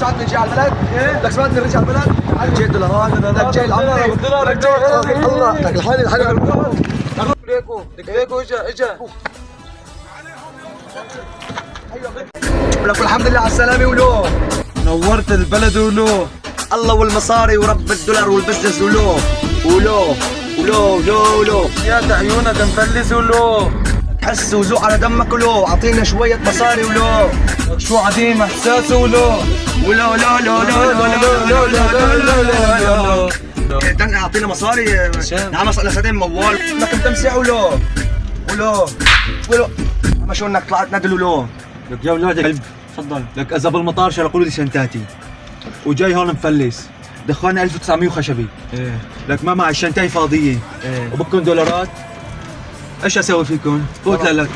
سمعت نرجع على البلد؟ لك سمعت نرجع على البلد؟ لك جاي دولارات، لك جاي العمري، لك جاي الله، لك الحالي ليكو اجا لك والحمد لله على السلامة ولو نورت البلد ولو الله والمصاري ورب الدولار والبزنس ولو يا عيونك مفلس ولو حس وذوق على دمك ولو اعطينا شوية مصاري ولو شو عديم احساس ولو ولو لا لا لا لا لا لا اعطينا مصاري نعم لسدين موال انك متمسح ولو ما شو انك طلعت ندل ولو لك يا ولاد الكلب تفضل لك اذا بالمطار شرقوا لي شنتاتي وجاي هون مفلس دخلنا 1900 خشبي لك ما معي شنتاي فاضيه وبكم دولارات ايش اسوي فيكم؟ فوت لك